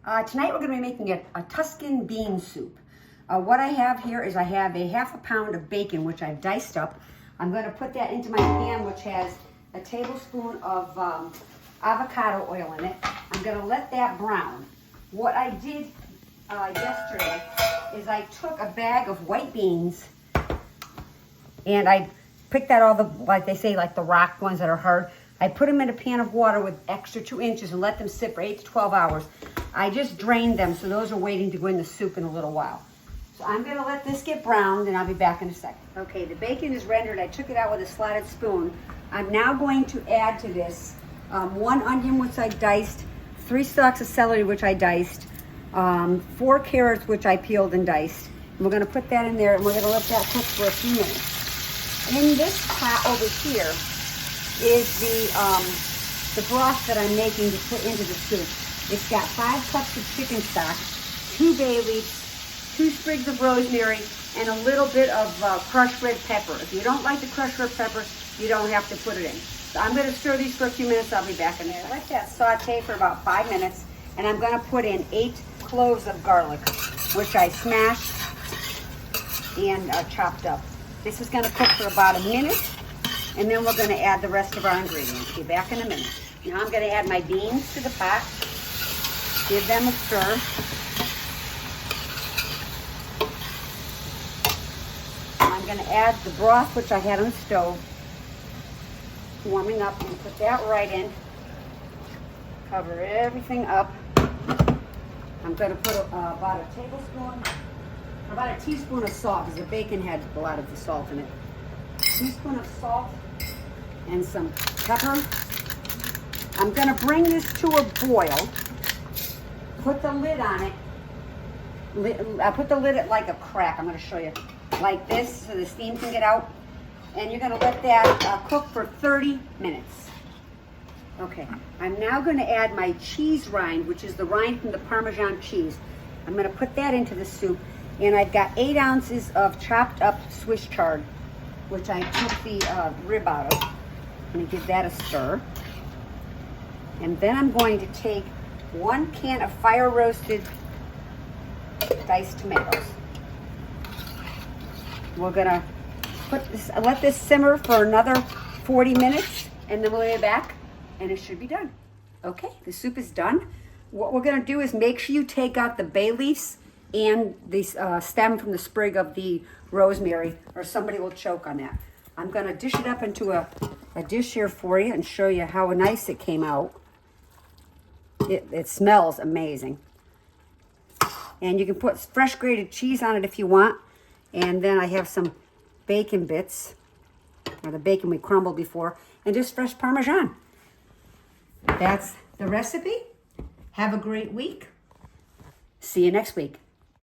Tonight we're going to be making a Tuscan bean soup. What I have here is I have a half a pound of bacon, which I've diced up. I'm going to put that into my pan, which has a tablespoon of avocado oil in it. I'm going to let that brown. What I did yesterday is I took a bag of white beans and I picked out all the, like they say, like the rock ones that are hard. I put them in a pan of water with extra 2 inches and let them sit for 8 to 12 hours. I just drained them, so those are waiting to go in the soup in a little while. So I'm going to let this get browned, and I'll be back in a second. Okay, the bacon is rendered. I took it out with a slotted spoon. I'm now going to add to this 1 onion, which I diced, 3 stalks of celery, which I diced, 4 carrots, which I peeled and diced. And we're going to put that in there, and we're going to let that cook for a few minutes. In this pot over here is the broth that I'm making to put into the soup. It's got 5 cups of chicken stock, 2 bay leaves, 2 sprigs of rosemary, and a little bit of crushed red pepper. If you don't like the crushed red pepper, you don't have to put it in. So I'm going to stir these for a few minutes. I'll be back in a second. Let that saute for about 5 minutes, and I'm going to put in 8 cloves of garlic, which I smashed and chopped up. This is going to cook for about a minute, and then we're going to add the rest of our ingredients. Be back in a minute. Now I'm going to add my beans to the pot. Give them a stir. I'm going to add the broth, which I had on the stove, warming up, and put that right in. Cover everything up. I'm going to put about a tablespoon, about a teaspoon of salt, because the bacon had a lot of the salt in it. A teaspoon of salt and some pepper. I'm going to bring this to a boil. Put the lid on it. I put the lid at like a crack. I'm going to show you. Like this, so the steam can get out. And you're going to let that cook for 30 minutes. Okay, I'm now going to add my cheese rind, which is the rind from the Parmesan cheese. I'm going to put that into the soup. And I've got 8 ounces of chopped up Swiss chard, which I took the rib out of. I'm going to give that a stir. And then I'm going to take 1 can of fire roasted diced tomatoes. We're gonna let this simmer for another 40 minutes, and then we'll be back, and it should be done. Okay, the soup is done. What we're gonna do is make sure you take out the bay leaves and the stem from the sprig of the rosemary, or somebody will choke on that. I'm gonna dish it up into a dish here for you and show you how nice it came out. It smells amazing. And you can put fresh grated cheese on it if you want. And then I have some bacon bits, or the bacon we crumbled before, and just fresh Parmesan. That's the recipe. Have a great week. See you next week.